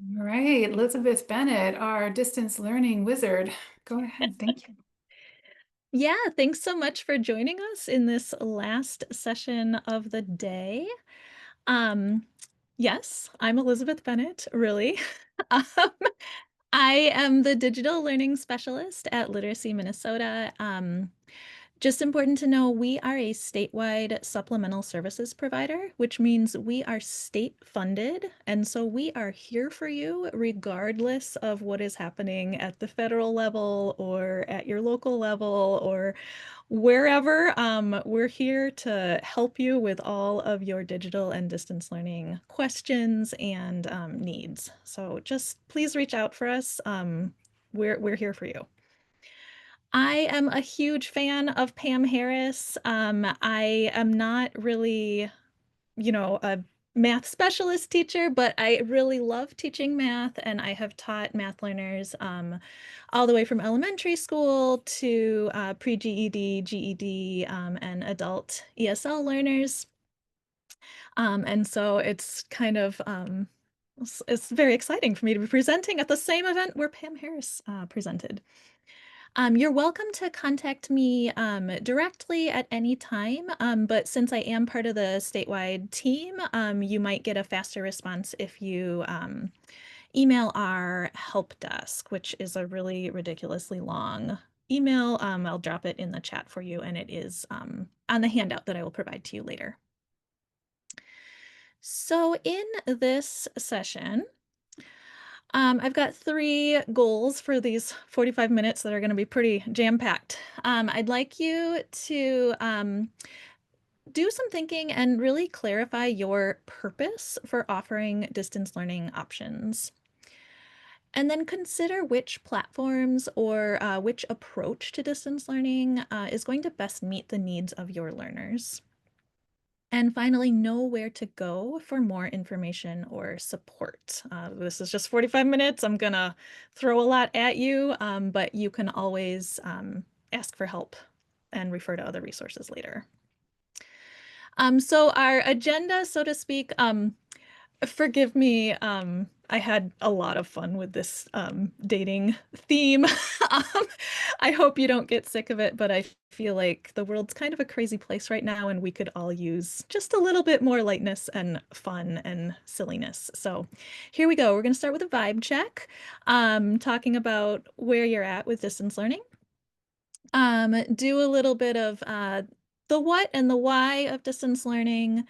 All right, Elizabeth Bennett, our distance learning wizard. Go ahead. Thank you. Yeah, thanks so much for joining us in this last session of the day. Um, yes, I'm Elizabeth Bennett, really. Um, I am the digital learning specialist at Literacy Minnesota. Just important to know, we are a statewide supplemental services provider, which means we are state funded. And so we are here for you regardless of what is happening at the federal level or at your local level or wherever. We're here to help you with all of your digital and distance learning questions and needs. So just please reach out for us. We're here for you. I am a huge fan of Pam Harris. I am not really, a math specialist teacher, but I really love teaching math, and I have taught math learners all the way from elementary school to pre-GED, GED, and adult ESL learners. And so it's kind of it's very exciting for me to be presenting at the same event where Pam Harris presented. You're welcome to contact me directly at any time, but since I am part of the statewide team, you might get a faster response if you email our help desk, which is a really ridiculously long email. I'll drop it in the chat for you, and it is on the handout that I will provide to you later. So in this session, I've got three goals for these 45 minutes that are going to be pretty jam-packed. I'd like you to do some thinking and really clarify your purpose for offering distance learning options. And then consider which platforms or which approach to distance learning is going to best meet the needs of your learners. And finally, know where to go for more information or support. This is just 45 minutes. I'm gonna throw a lot at you, but you can always ask for help and refer to other resources later. So our agenda, so to speak, forgive me, I had a lot of fun with this dating theme. Um, I hope you don't get sick of it, but I feel like the world's kind of a crazy place right now, and we could all use just a little bit more lightness and fun and silliness. So here we go. We're going to start with a vibe check, talking about where you're at with distance learning. Do a little bit of the what and the why of distance learning.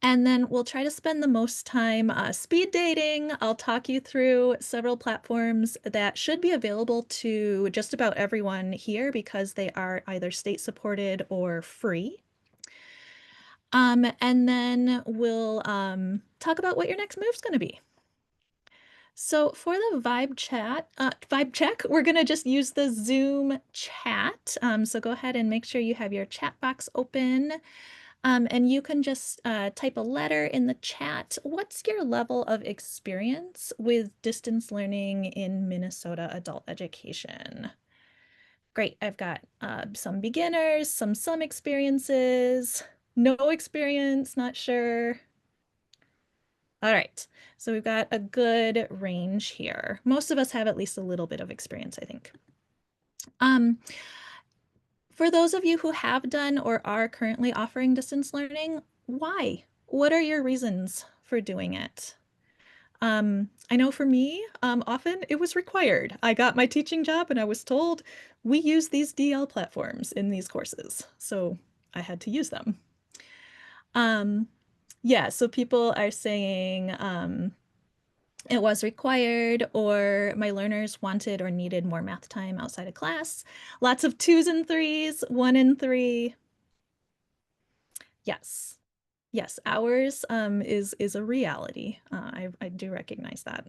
And then we'll try to spend the most time speed dating. I'll talk you through several platforms that should be available to just about everyone here because they are either state supported or free. And then we'll talk about what your next move's going to be. So for the vibe check, we're gonna just use the Zoom chat. So go ahead and make sure you have your chat box open. And you can just type a letter in the chat. What's your level of experience with distance learning in Minnesota adult education? Great, I've got some beginners, some experiences, no experience, not sure. All right, so we've got a good range here. Most of us have at least a little bit of experience, I think. Um, for those of you who have done or are currently offering distance learning, why? What are your reasons for doing it? I know for me, often it was required. I got my teaching job and I was told we use these DL platforms in these courses, so I had to use them. Um, yeah, so people are saying it was required, or my learners wanted or needed more math time outside of class. Lots of twos and threes, one and three. Yes. Yes, ours is a reality. I do recognize that.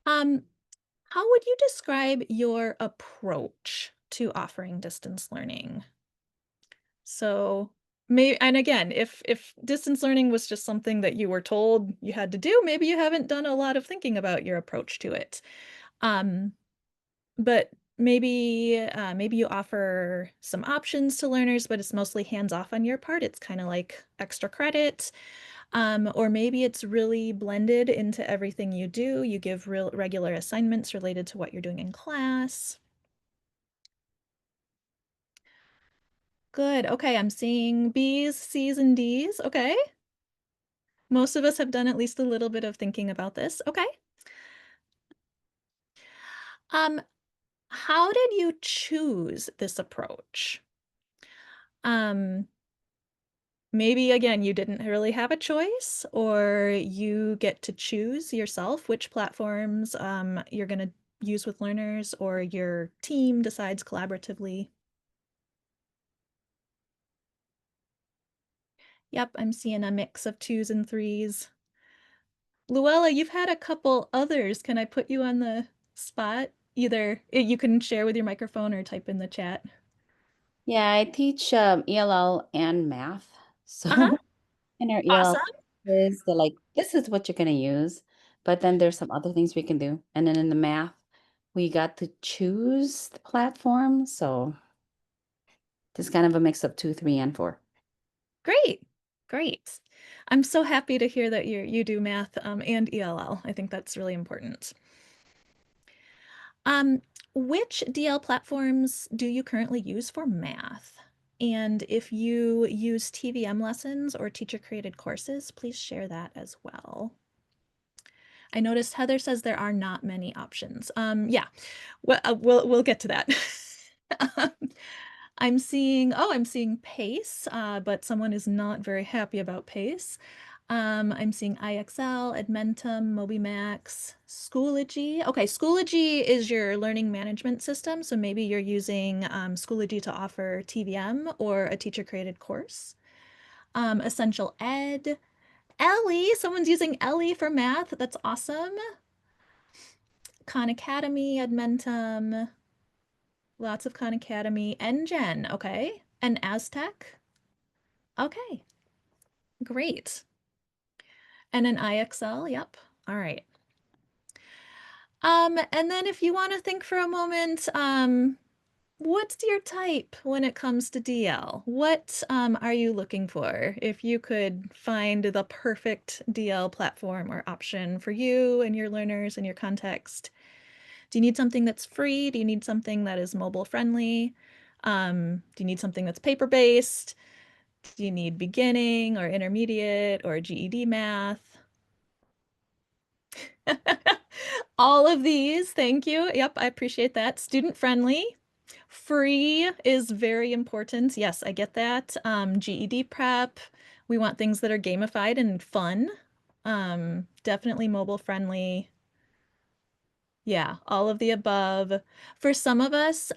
Um, how would you describe your approach to offering distance learning? So, and again, if distance learning was just something that you were told you had to do, maybe you haven't done a lot of thinking about your approach to it. Um, but maybe you offer some options to learners, but it's mostly hands off on your part. It's kind of like extra credit. Or maybe it's really blended into everything you do. You give real regular assignments related to what you're doing in class. Good. Okay, I'm seeing B's, C's, and D's. Okay. Most of us have done at least a little bit of thinking about this. Okay. Um, how did you choose this approach? Um, Maybe again, you didn't really have a choice, or you get to choose yourself which platforms you're going to use with learners, or your team decides collaboratively. Yep, I'm seeing a mix of twos and threes. Luella, you've had a couple others. Can I put you on the spot? Either you can share with your microphone or type in the chat. Yeah, I teach ELL and math. Uh-huh. So in our ELL Awesome. is they're like, this is what you're going to use. But then there's some other things we can do. And then in the math, we got to choose the platform. So just kind of a mix of two, three, and four. Great. Great. I'm so happy to hear that you do math and ELL. I think that's really important. Um, which DL platforms do you currently use for math? And if you use TVM lessons or teacher-created courses, please share that as well. I noticed Heather says there are not many options. Yeah, well, we'll get to that. Um, I'm seeing Pace, but someone is not very happy about Pace. I'm seeing IXL, Edmentum, MobiMax, Schoology. Okay, Schoology is your learning management system, so maybe you're using Schoology to offer TVM or a teacher-created course. Essential Ed, Ellie, someone's using Ellie for math. That's awesome. Khan Academy, Edmentum, lots of Khan Academy, NGen, okay, and Aztec. Okay, great. And an IXL, yep. All right. And then if you want to think for a moment, what's your type when it comes to DL? What are you looking for? If you could find the perfect DL platform or option for you and your learners and your context, do you need something that's free? Do you need something that is mobile friendly? Do you need something that's paper-based? Do you need beginning or intermediate or GED math? All of these, thank you. Yep, I appreciate that. Student friendly. Free is very important. Yes, I get that. GED prep. We want things that are gamified and fun. Definitely mobile friendly. Yeah, all of the above. For some of us,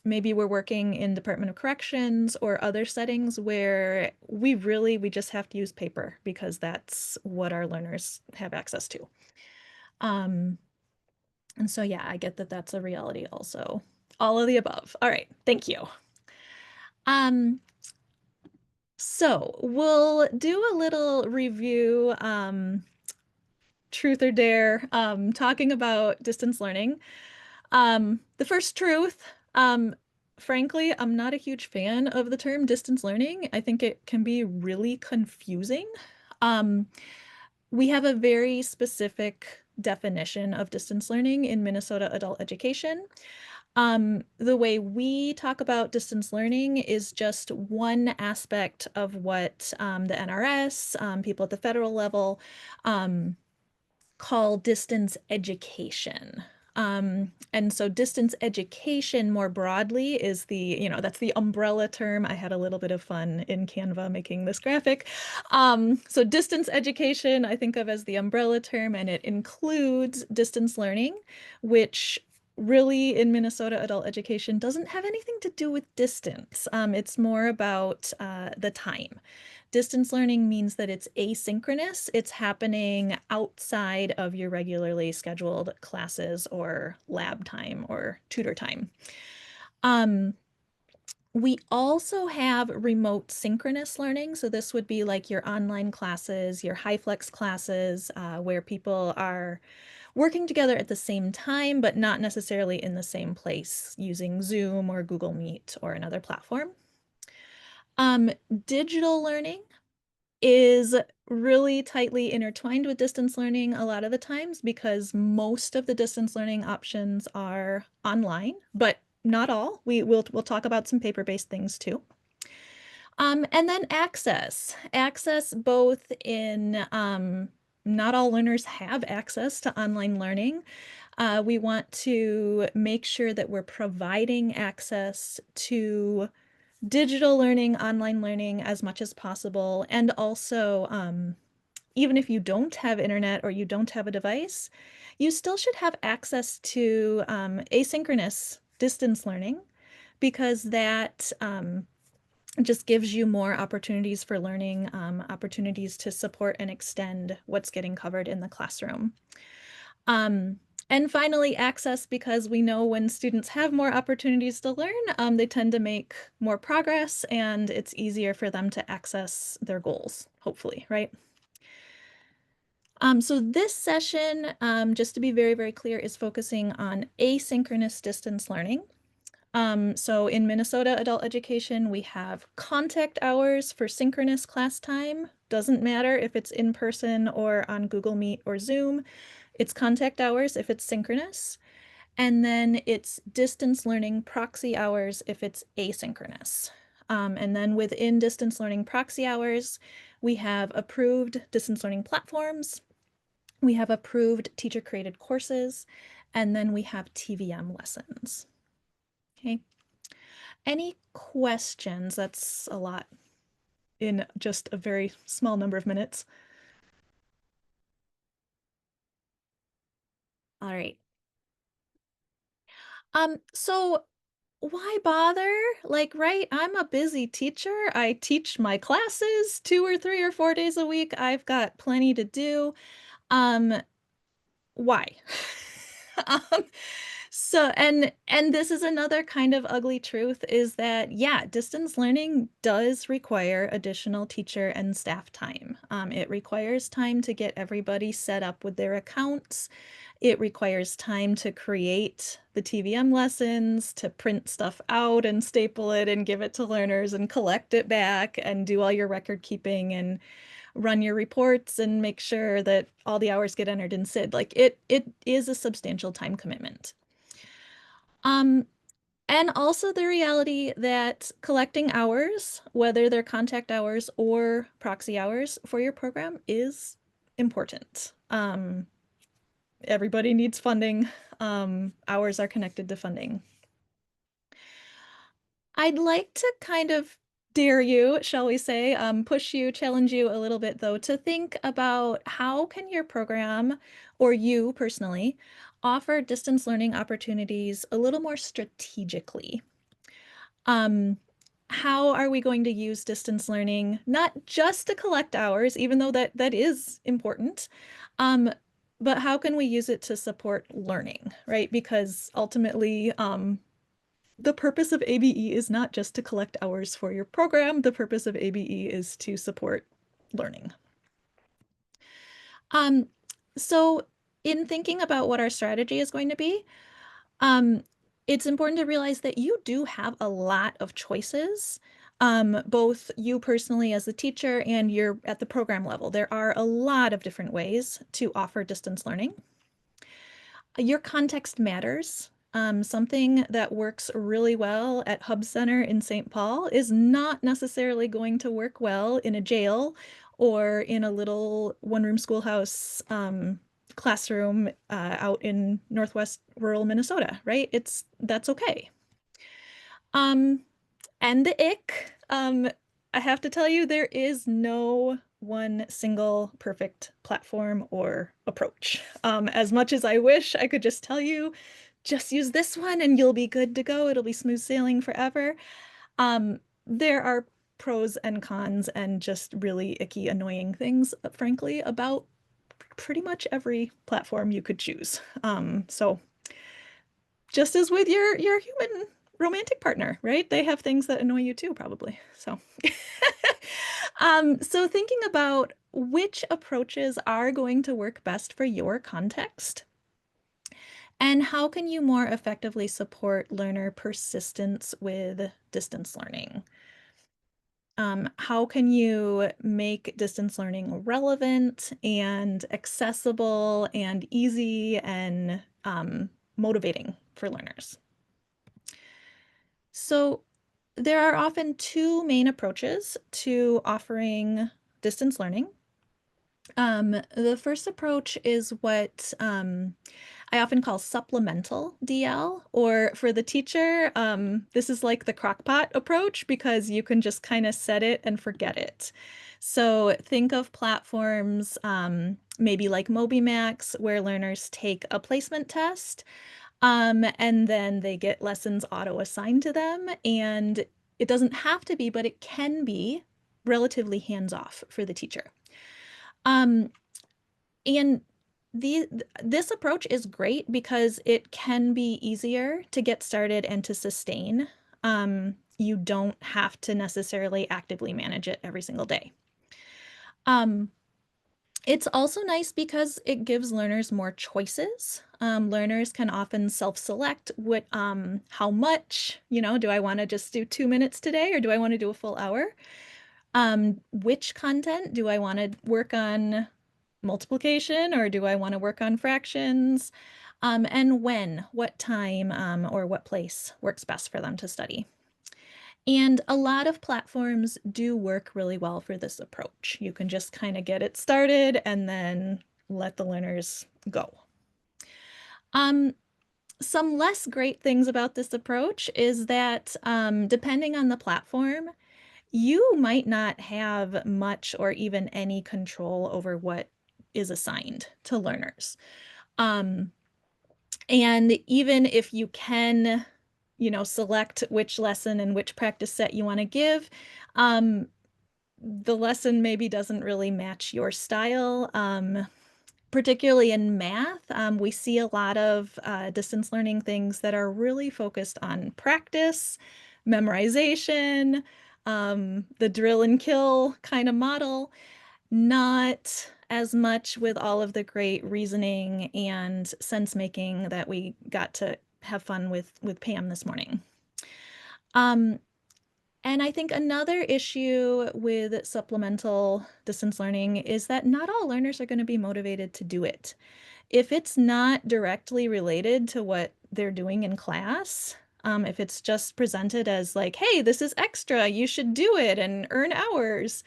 maybe we're working in Department of Corrections or other settings where we just have to use paper because that's what our learners have access to. Um, and so, yeah, I get that that's a reality also. All of the above. All right, thank you. Um, so we'll do a little review, truth or dare, talking about distance learning. The first truth, frankly, I'm not a huge fan of the term distance learning. I think it can be really confusing. Um, we have a very specific definition of distance learning in Minnesota adult education. The way we talk about distance learning is just one aspect of what the NRS, people at the federal level, um, call distance education. And so distance education more broadly is that's the umbrella term. I had a little bit of fun in Canva making this graphic. So distance education, I think of as the umbrella term, and it includes distance learning, which really in Minnesota adult education doesn't have anything to do with distance. It's more about the time. Distance learning means that it's asynchronous. It's happening outside of your regularly scheduled classes or lab time or tutor time. Um, we also have remote synchronous learning. So this would be like your online classes, your HyFlex classes, where people are working together at the same time, but not necessarily in the same place using Zoom or Google Meet or another platform. Um, Digital learning is really tightly intertwined with distance learning a lot of the times because most of the distance learning options are online, but not all. We'll talk about some paper-based things too. And then access. Access both in not all learners have access to online learning. We want to make sure that we're providing access to digital learning, online learning as much as possible. And also, even if you don't have internet or you don't have a device, you still should have access to asynchronous distance learning because that just gives you more opportunities for learning, opportunities to support and extend what's getting covered in the classroom. And finally, access, because we know when students have more opportunities to learn, they tend to make more progress and it's easier for them to access their goals, hopefully, right? So this session, just to be very, very clear, is focusing on asynchronous distance learning. So in Minnesota adult education, we have contact hours for synchronous class time. Doesn't matter if it's in person or on Google Meet or Zoom. It's contact hours if it's synchronous. And then it's distance learning proxy hours if it's asynchronous. And then within distance learning proxy hours, we have approved distance learning platforms. We have approved teacher-created courses. And then we have TVM lessons. Okay. Any questions? That's a lot in just a very small number of minutes. All right. So why bother? Like, right, I'm a busy teacher. I teach my classes 2 or 3 or 4 days a week. I've got plenty to do. Um, why? Um, and this is another kind of ugly truth is that, yeah, distance learning does require additional teacher and staff time. It requires time to get everybody set up with their accounts. It requires time to create the TVM lessons, to print stuff out and staple it and give it to learners and collect it back and do all your record keeping and run your reports and make sure that all the hours get entered in SID. Like it is a substantial time commitment. And also the reality that collecting hours, whether they're contact hours or proxy hours for your program, is important. Everybody needs funding. Hours are connected to funding. I'd like to kind of dare you, shall we say, push you, challenge you a little bit though, to think about how can your program or you personally offer distance learning opportunities a little more strategically. How are we going to use distance learning, not just to collect hours, even though that is important, but how can we use it to support learning, right? Because ultimately, the purpose of ABE is not just to collect hours for your program. The purpose of ABE is to support learning. So in thinking about what our strategy is going to be, it's important to realize that you do have a lot of choices, both you personally as a teacher and you're at the program level. There are a lot of different ways to offer distance learning. Your context matters. Something that works really well at Hub Center in St. Paul is not necessarily going to work well in a jail or in a little one-room schoolhouse classroom out in Northwest rural Minnesota, right? That's okay. And the ick, I have to tell you, there is no one single perfect platform or approach. As much as I wish I could just tell you, just use this one and you'll be good to go. It'll be smooth sailing forever. There are pros and cons and just really icky, annoying things, frankly, about pretty much every platform you could choose. So just as with your human romantic partner, right? They have things that annoy you too, probably. So, so thinking about which approaches are going to work best for your context and how can you more effectively support learner persistence with distance learning? How can you make distance learning relevant and accessible and easy and motivating for learners? So there are often two main approaches to offering distance learning. The first approach is what I often call supplemental DL, or for the teacher, this is like the crockpot approach because you can just kind of set it and forget it. So think of platforms, maybe like MobyMax, where learners take a placement test, and then they get lessons auto-assigned to them. And it doesn't have to be, but it can be relatively hands-off for the teacher. Um, and this approach is great because it can be easier to get started and to sustain. You don't have to necessarily actively manage it every single day. It's also nice because it gives learners more choices. Learners can often self-select how much, do I want to just do 2 minutes today or do I want to do a full hour? Which content do I want to work on multiplication or do I want to work on fractions? And when, what time, or what place works best for them to study. And a lot of platforms do work really well for this approach. You can just kind of get it started and then let the learners go. Some less great things about this approach is that depending on the platform, you might not have much or even any control over what is assigned to learners. And even if you can, select which lesson and which practice set you want to give, the lesson maybe doesn't really match your style. Particularly in math, we see a lot of distance learning things that are really focused on practice, memorization, the drill and kill kind of model, not as much with all of the great reasoning and sense making that we got to have fun with Pam this morning. And I think another issue with supplemental distance learning is that not all learners are going to be motivated to do it. If it's not directly related to what they're doing in class, if it's just presented as like, hey, this is extra, you should do it and earn hours,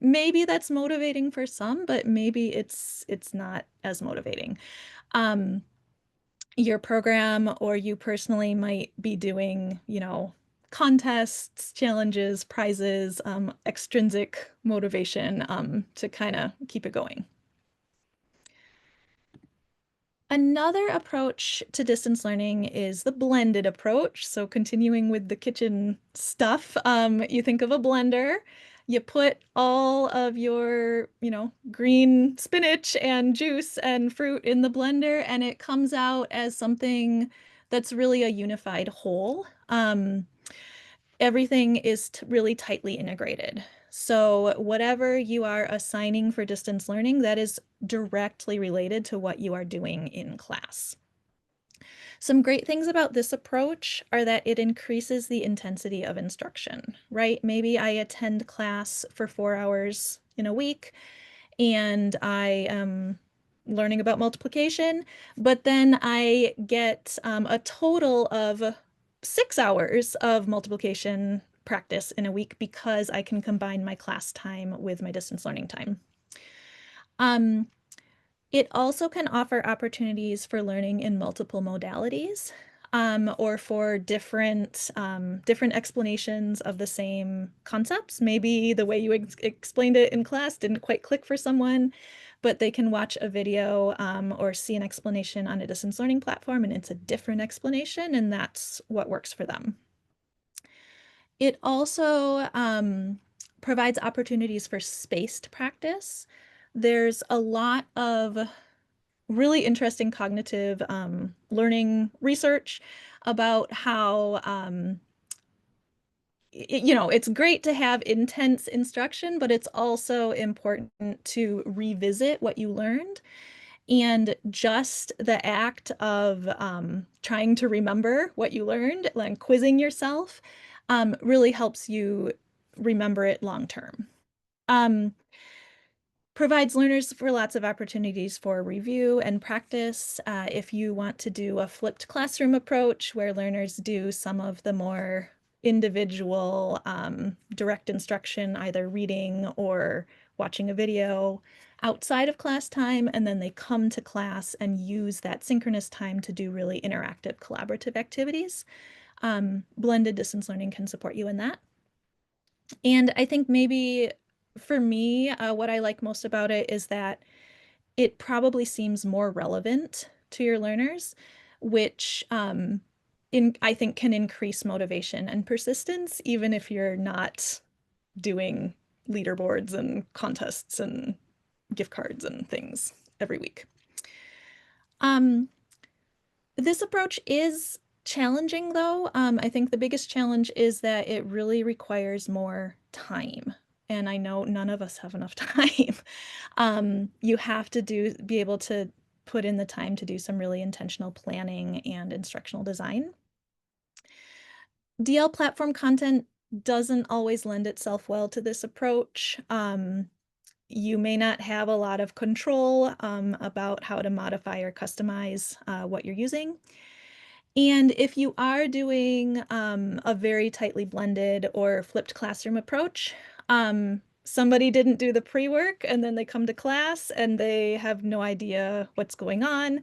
maybe that's motivating for some, but maybe it's not as motivating. Your program or you personally might be doing, contests, challenges, prizes, extrinsic motivation to kind of keep it going. Another approach to distance learning is the blended approach. So continuing with the kitchen stuff, you think of a blender, you put all of your, green spinach and juice and fruit in the blender, and it comes out as something that's really a unified whole. Everything is really tightly integrated. So whatever you are assigning for distance learning, that is directly related to what you are doing in class. Some great things about this approach are that it increases the intensity of instruction, right? Maybe I attend class for 4 hours in a week and I am learning about multiplication, but then I get a total of 6 hours of multiplication practice in a week because I can combine my class time with my distance learning time. It also can offer opportunities for learning in multiple modalities, or for different explanations of the same concepts. Maybe the way you explained it in class didn't quite click for someone, but they can watch a video or see an explanation on a distance learning platform and it's a different explanation, and that's what works for them. It also provides opportunities for spaced practice. There's a lot of really interesting cognitive learning research about how it's great to have intense instruction, but it's also important to revisit what you learned. And just the act of trying to remember what you learned and quizzing yourself really helps you remember it long term. Provides learners for lots of opportunities for review and practice. If you want to do a flipped classroom approach where learners do some of the more individual direct instruction, either reading or watching a video outside of class time, and then they come to class and use that synchronous time to do really interactive collaborative activities. Blended distance learning can support you in that. And I think maybe for me, what I like most about it is that it probably seems more relevant to your learners, which I think can increase motivation and persistence, even if you're not doing leaderboards and contests and gift cards and things every week. This approach is challenging, though. I think the biggest challenge is that it really requires more time. And I know none of us have enough time. You have to be able to put in the time to do some really intentional planning and instructional design. DL platform content doesn't always lend itself well to this approach. You may not have a lot of control about how to modify or customize what you're using. And if you are doing a very tightly blended or flipped classroom approach, somebody didn't do the pre-work and then they come to class and they have no idea what's going on.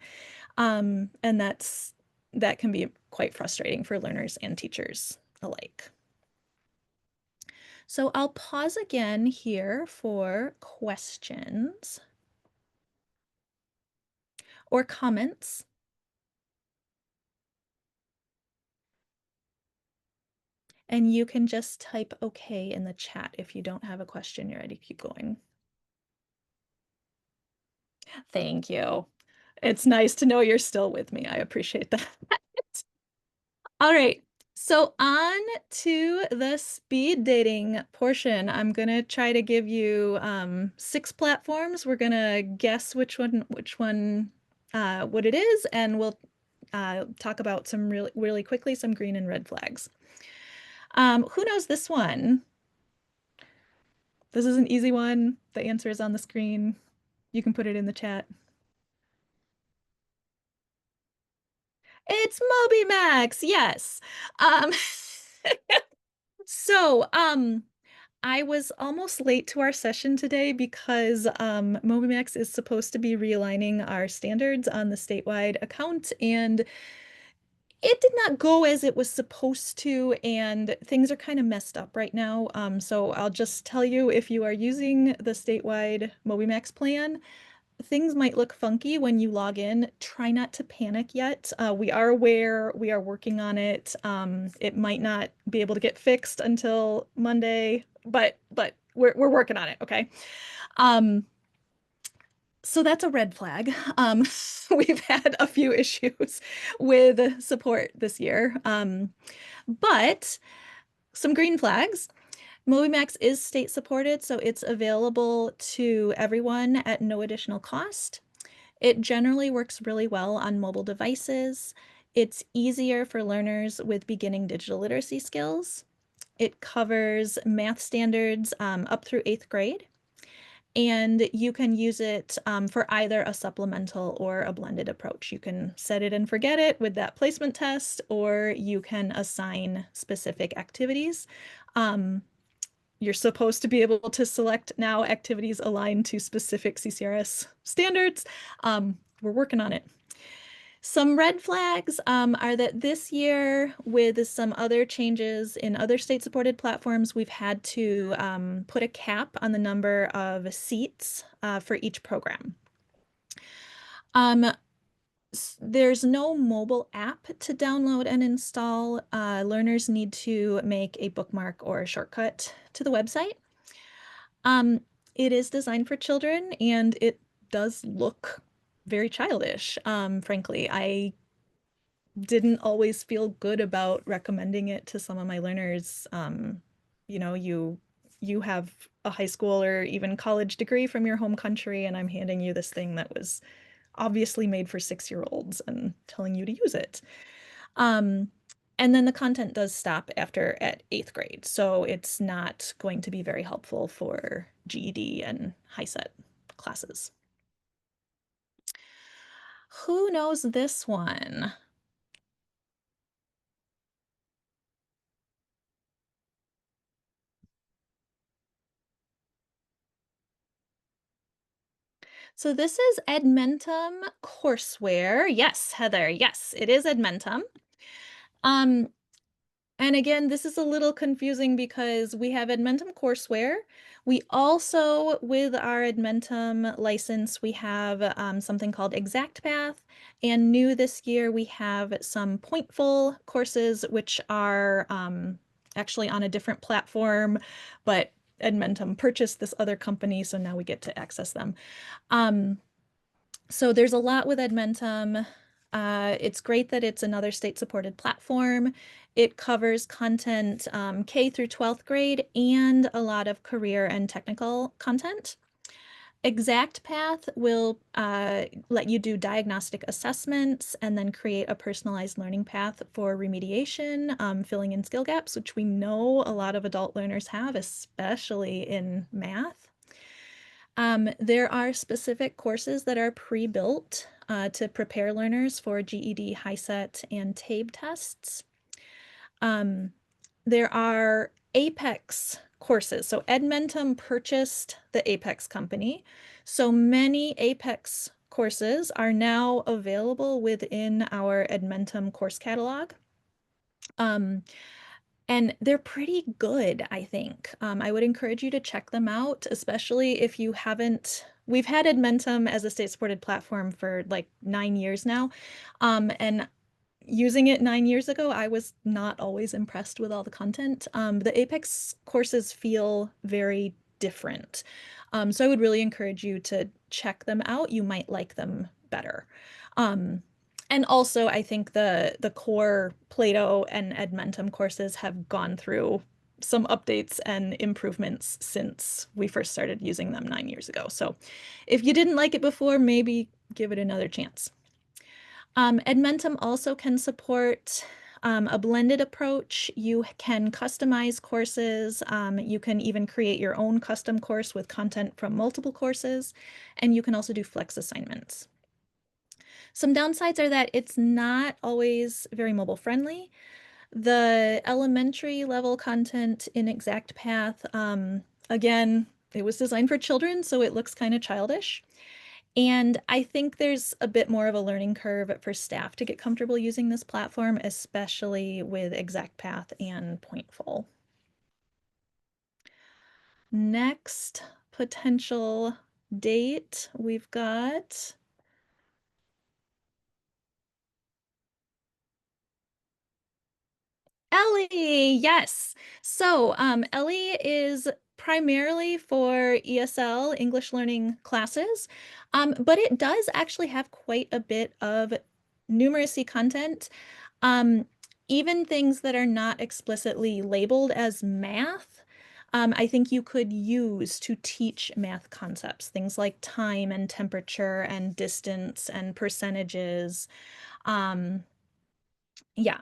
And that can be quite frustrating for learners and teachers alike. So I'll pause again here for questions or comments. And you can just type okay in the chat if you don't have a question, you're ready to keep going. Thank you. It's nice to know you're still with me. I appreciate that. All right. So on to the speed dating portion. I'm gonna try to give you 6 platforms. We're gonna guess which one what it is, and we'll talk about some really quickly some green and red flags. Who knows this one? This is an easy one. The answer is on the screen. You can put it in the chat. It's MobyMax, yes. Um, so, I was almost late to our session today because MobyMax is supposed to be realigning our standards on the statewide account, and it did not go as it was supposed to, and things are kind of messed up right now. So I'll just tell you, if you are using the statewide MobyMax plan, things might look funky when you log in. Try not to panic yet. We are aware, we are working on it. It might not be able to get fixed until Monday, but we're working on it, okay? So that's a red flag. We've had a few issues with support this year, but some green flags. MobyMax is state supported, so it's available to everyone at no additional cost. It generally works really well on mobile devices. It's easier for learners with beginning digital literacy skills. It covers math standards up through 8th grade. And you can use it for either a supplemental or a blended approach. You can set it and forget it with that placement test, or you can assign specific activities. You're supposed to be able to select now activities aligned to specific CCRS standards. We're working on it. Some red flags are that this year, with some other changes in other state-supported platforms, we've had to put a cap on the number of seats for each program. There's no mobile app to download and install. Learners need to make a bookmark or a shortcut to the website. It is designed for children, and it does look very childish, frankly. I didn't always feel good about recommending it to some of my learners. You know, you have a high school or even college degree from your home country, and I'm handing you this thing that was obviously made for 6-year-olds and telling you to use it. And then the content does stop after at 8th grade. So it's not going to be very helpful for GED and high set classes. Who knows this one? So this is Edmentum courseware. Yes, Heather. Yes, it is Edmentum. Um, and again, this is a little confusing because we have Edmentum courseware. We also, with our Edmentum license, we have something called ExactPath. And new this year, we have some Pointful courses, which are actually on a different platform, but Edmentum purchased this other company, so now we get to access them. So there's a lot with Edmentum. It's great that it's another state-supported platform. It covers content K through 12th grade and a lot of career and technical content. ExactPath will let you do diagnostic assessments and then create a personalized learning path for remediation, filling in skill gaps, which we know a lot of adult learners have, especially in math. There are specific courses that are pre-built to prepare learners for GED, HiSET, and TABE tests. There are Apex courses. So Edmentum purchased the Apex company. So many Apex courses are now available within our Edmentum course catalog. And they're pretty good, I think. I would encourage you to check them out, especially if you haven't. We've had Edmentum as a state-supported platform for like 9 years now. And using it 9 years ago, I was not always impressed with all the content. The Apex courses feel very different. So I would really encourage you to check them out. You might like them better. And also, I think the core Plato and Edmentum courses have gone through some updates and improvements since we first started using them 9 years ago. So if you didn't like it before, maybe give it another chance. Edmentum also can support a blended approach. You can customize courses. You can even create your own custom course with content from multiple courses, and you can also do flex assignments. Some downsides are that it's not always very mobile friendly. The elementary level content in ExactPath, again, it was designed for children, so it looks kind of childish. And I think there's a bit more of a learning curve for staff to get comfortable using this platform, especially with ExactPath and Pointful. Next potential date we've got Ellie, yes. So Ellie is primarily for ESL, English learning classes, but it does actually have quite a bit of numeracy content, um, even things that are not explicitly labeled as math. I think you could use to teach math concepts, things like time and temperature and distance and percentages. Um, yeah.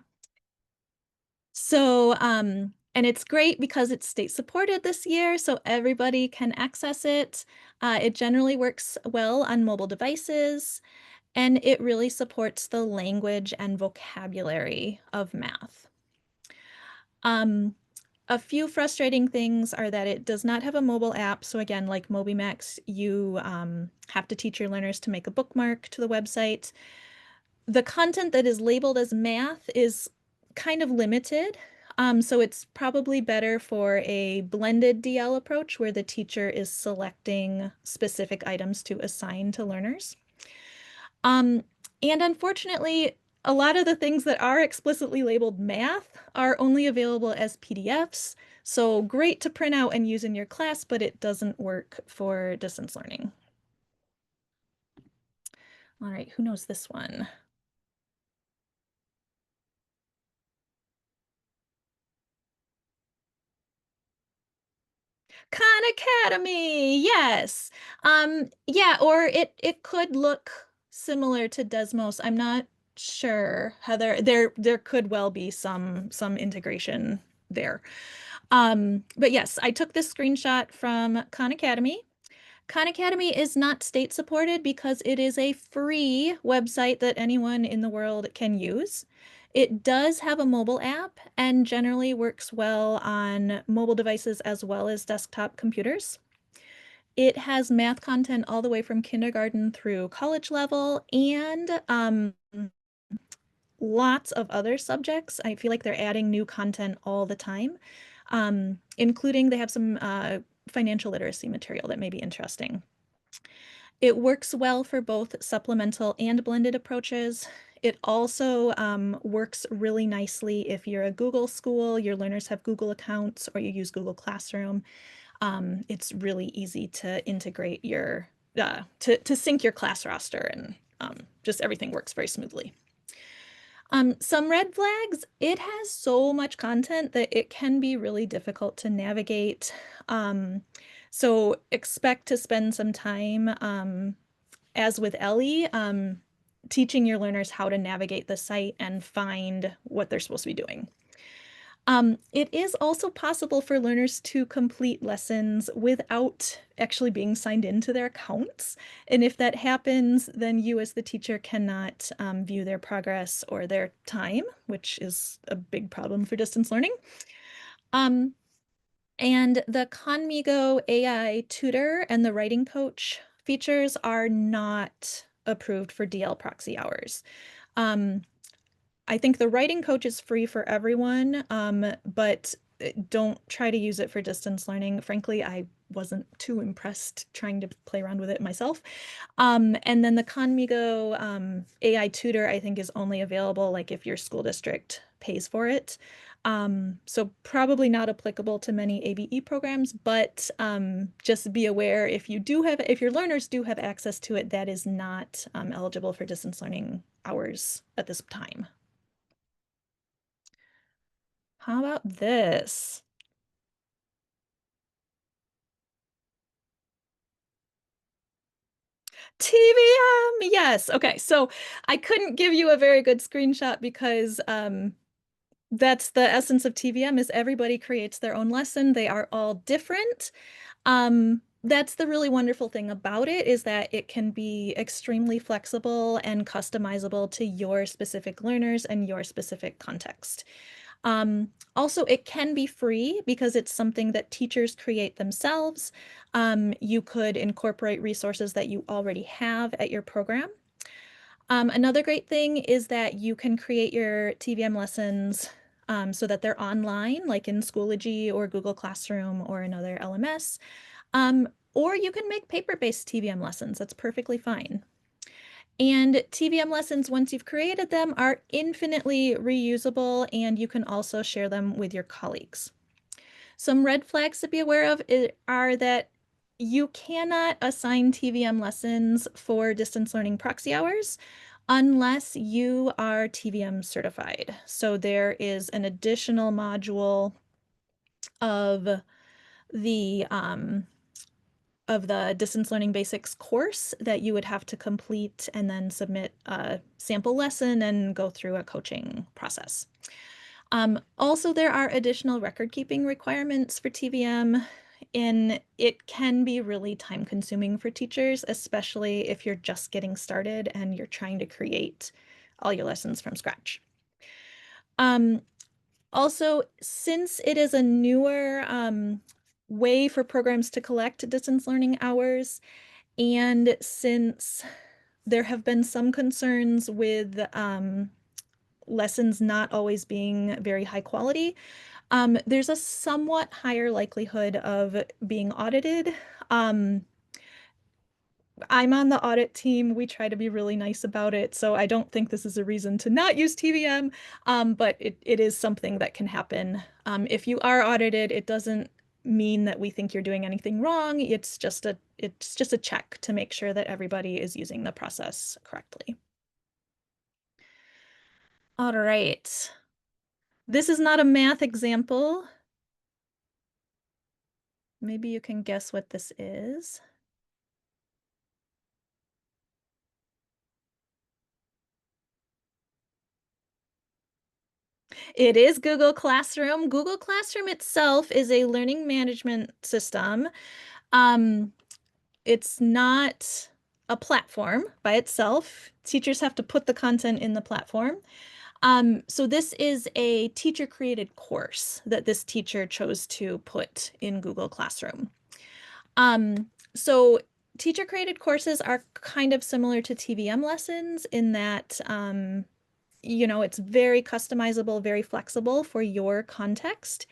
So, and it's great because it's state supported this year, so everybody can access it. It generally works well on mobile devices, and it really supports the language and vocabulary of math. A few frustrating things are that it does not have a mobile app. So again, like MobiMax, you have to teach your learners to make a bookmark to the website. The content that is labeled as math is kind of limited. So it's probably better for a blended DL approach where the teacher is selecting specific items to assign to learners. And unfortunately, a lot of the things that are explicitly labeled math are only available as PDFs. So great to print out and use in your class, but it doesn't work for distance learning. All right, who knows this one? Khan Academy, yes. Yeah, or it could look similar to Desmos. I'm not Sure, Heather, there could well be some integration there. But yes, I took this screenshot from Khan Academy. Khan Academy is not state supported because it is a free website that anyone in the world can use. It does have a mobile app and generally works well on mobile devices as well as desktop computers. It has math content all the way from kindergarten through college level and lots of other subjects. I feel like they're adding new content all the time, including they have some financial literacy material that may be interesting. It works well for both supplemental and blended approaches. It also works really nicely if you're a Google school, your learners have Google accounts, or you use Google Classroom. It's really easy to integrate your, to sync your class roster, and just everything works very smoothly. Some red flags, it has so much content that it can be really difficult to navigate. So expect to spend some time, as with Ellie, teaching your learners how to navigate the site and find what they're supposed to be doing. It is also possible for learners to complete lessons without actually being signed into their accounts. And if that happens, then you as the teacher cannot view their progress or their time, which is a big problem for distance learning. And the Conmigo AI tutor and the writing coach features are not approved for DL proxy hours. I think the writing coach is free for everyone, but don't try to use it for distance learning. Frankly, I wasn't too impressed trying to play around with it myself. And then the Conmigo AI tutor, I think, is only available like if your school district pays for it. So probably not applicable to many ABE programs, but just be aware if your learners do have access to it, that is not eligible for distance learning hours at this time. How about this? TVM, yes. Okay, so I couldn't give you a very good screenshot because that's the essence of TVM is everybody creates their own lesson. They are all different. That's the really wonderful thing about it is that it can be extremely flexible and customizable to your specific learners and your specific context. Also, it can be free because it's something that teachers create themselves. You could incorporate resources that you already have at your program. Another great thing is that you can create your TVM lessons so that they're online, like in Schoology or Google Classroom or another LMS. Or you can make paper-based TVM lessons. That's perfectly fine. And TVM lessons, once you've created them, are infinitely reusable, and you can also share them with your colleagues. Some red flags to be aware of are that you cannot assign TVM lessons for distance learning proxy hours unless you are TVM certified. So there is an additional module of the distance learning basics course that you would have to complete and then submit a sample lesson and go through a coaching process. Also, there are additional record keeping requirements for TVM, and it can be really time consuming for teachers, especially if you're just getting started and you're trying to create all your lessons from scratch. Also, since it is a newer way for programs to collect distance learning hours, and since there have been some concerns with lessons not always being very high quality, there's a somewhat higher likelihood of being audited. I'm on the audit team. We try to be really nice about it, so I don't think this is a reason to not use TVM, but it is something that can happen. If you are audited, it doesn't mean that we think you're doing anything wrong. It's just a check to make sure that everybody is using the process correctly. All right. This is not a math example. Maybe you can guess what this is. It is Google Classroom. Google Classroom itself is a learning management system. It's not a platform by itself. Teachers have to put the content in the platform. So this is a teacher-created course that this teacher chose to put in Google Classroom. So teacher-created courses are kind of similar to TVM lessons in that, it's very customizable, very flexible for your context.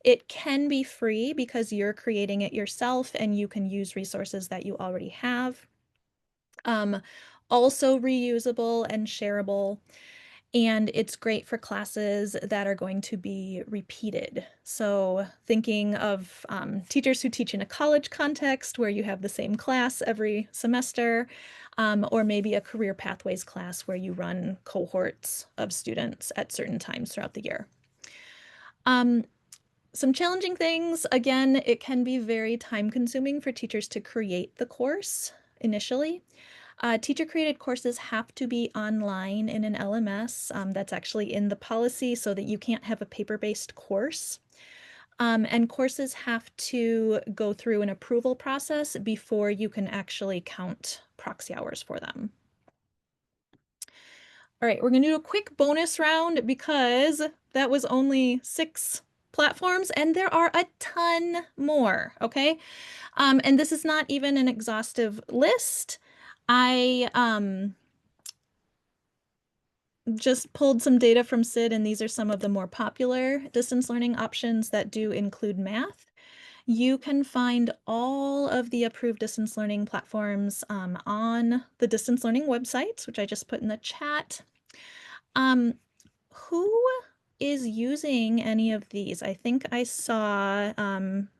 It can be free because you're creating it yourself and you can use resources that you already have. Also reusable and shareable. And it's great for classes that are going to be repeated. So thinking of teachers who teach in a college context where you have the same class every semester, or maybe a career pathways class where you run cohorts of students at certain times throughout the year. Some challenging things, again, it can be very time consuming for teachers to create the course initially. Teacher-created courses have to be online in an LMS. That's actually in the policy so that you can't have a paper-based course. And courses have to go through an approval process before you can actually count proxy hours for them. All right, we're going to do a quick bonus round because that was only 6 platforms and there are a ton more, okay? And this is not even an exhaustive list. I just pulled some data from SID, and these are some of the more popular distance learning options that do include math. You can find all of the approved distance learning platforms on the distance learning websites, which I just put in the chat. Who is using any of these? I think I saw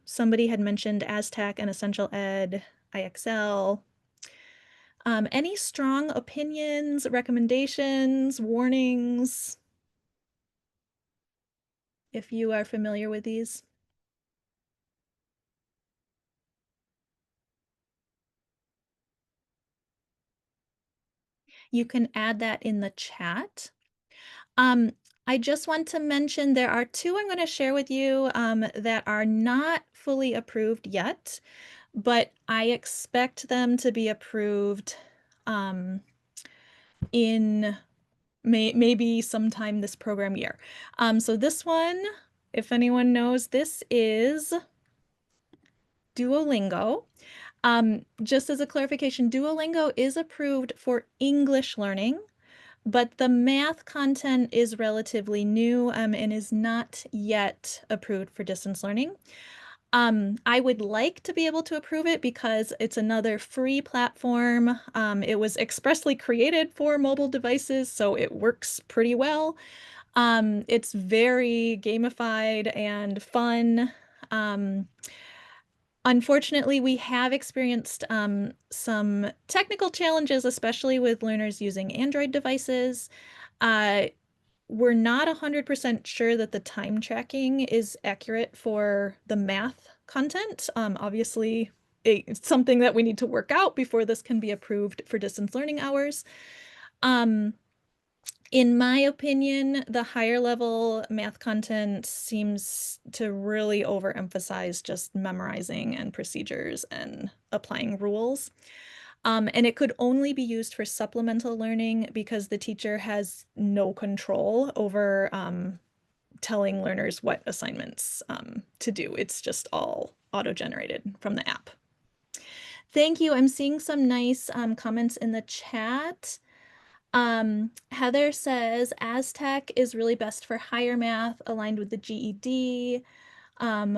somebody had mentioned Aztec and Essential Ed, IXL. Any strong opinions, recommendations, warnings, if you are familiar with these? You can add that in the chat. I just want to mention there are 2 I'm going to share with you that are not fully approved yet, but I expect them to be approved in maybe sometime this program year. So this one, if anyone knows, this is Duolingo. Just as a clarification, Duolingo is approved for English learning, but the math content is relatively new and is not yet approved for distance learning. I would like to be able to approve it because it's another free platform. It was expressly created for mobile devices, so it works pretty well. It's very gamified and fun. Unfortunately, we have experienced some technical challenges, especially with learners using Android devices. We're not 100% sure that the time tracking is accurate for the math content. Obviously, it's something that we need to work out before this can be approved for distance learning hours. In my opinion, the higher level math content seems to really overemphasize just memorizing and procedures and applying rules. And it could only be used for supplemental learning because the teacher has no control over telling learners what assignments to do. It's just all auto-generated from the app. Thank you. I'm seeing some nice comments in the chat. Heather says Aztec is really best for higher math aligned with the GED.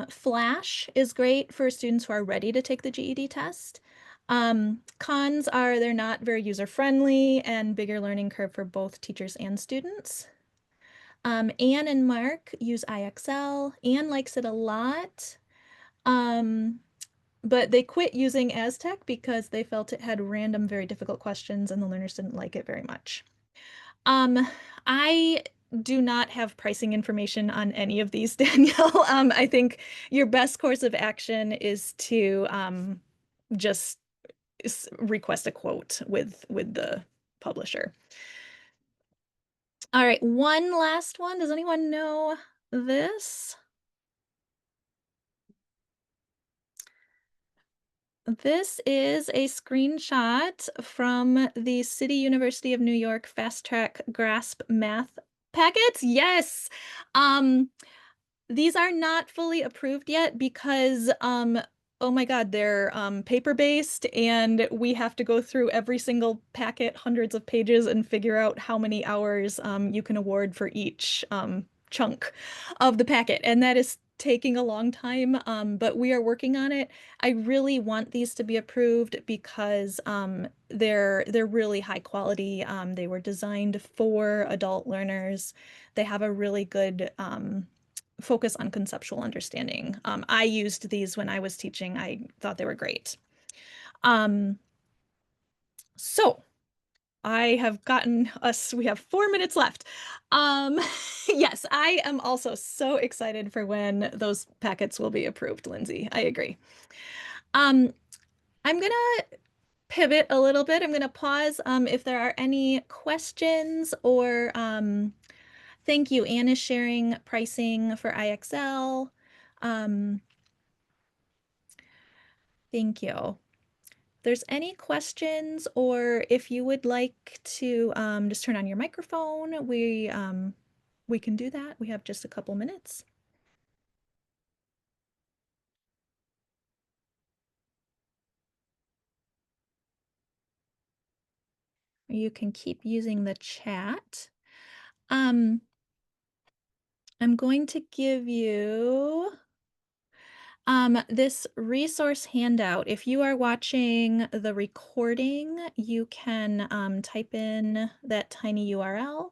Flash is great for students who are ready to take the GED test. Cons are they're not very user-friendly and bigger learning curve for both teachers and students. Anne and Mark use IXL. Anne likes it a lot. But they quit using Aztec because they felt it had random, very difficult questions and the learners didn't like it very much. I do not have pricing information on any of these, Danielle. I think your best course of action is to just request a quote with the publisher. All right, one last one. Does anyone know this? This is a screenshot from the City University of New York Fast Track Grasp Math packets. Yes. Um, These are not fully approved yet because, oh my God, they're paper-based and we have to go through every single packet, hundreds of pages, and figure out how many hours you can award for each chunk of the packet. And that is taking a long time, but we are working on it. I really want these to be approved because they're really high quality. They were designed for adult learners. They have a really good focus on conceptual understanding. I used these when I was teaching. I thought they were great. Um, so I have gotten us, we have 4 minutes left. Yes, I am also so excited for when those packets will be approved, Lindsay. I agree. Um, I'm gonna pivot a little bit. I'm gonna pause if there are any questions or thank you. Anne is sharing pricing for IXL. Um, Thank you. If there's any questions or if you would like to just turn on your microphone, we can do that. We have just a couple minutes. You can keep using the chat. Um, I'm going to give you this resource handout. If you are watching the recording, you can type in that tiny URL.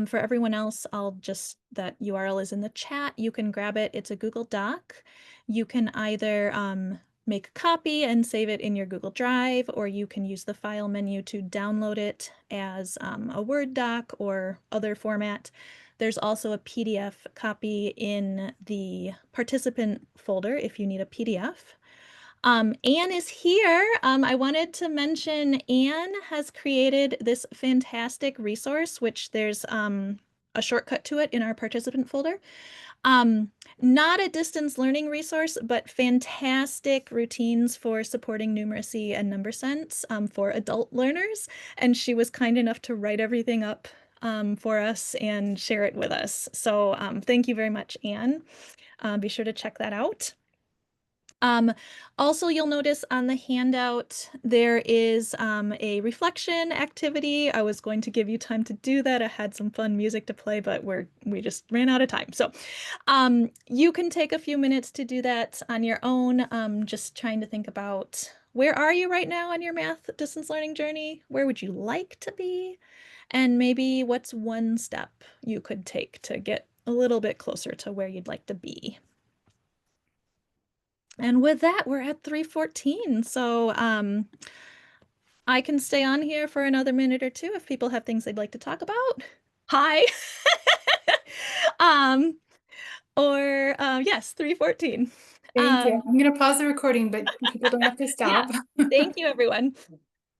For everyone else, that URL is in the chat. You can grab it. It's a Google Doc. You can either make a copy and save it in your Google Drive, or you can use the file menu to download it as a Word doc or other format. There's also a PDF copy in the participant folder if you need a PDF. Anne is here. I wanted to mention Anne has created this fantastic resource, which there's a shortcut to it in our participant folder. Not a distance learning resource, but fantastic routines for supporting numeracy and number sense for adult learners. And she was kind enough to write everything up for us and share it with us. So thank you very much, Anne. Be sure to check that out. Also, you'll notice on the handout, there is a reflection activity. I was going to give you time to do that. I had some fun music to play, but we just ran out of time. So you can take a few minutes to do that on your own, just trying to think about where are you right now on your math distance learning journey? Where would you like to be? And maybe what's one step you could take to get a little bit closer to where you'd like to be? And with that, we're at 3:14. So I can stay on here for another minute or two if people have things they'd like to talk about. Hi. um, or yes, 3:14. Thank you. I'm going to pause the recording, but people don't have to Yeah. stop. Thank you, everyone.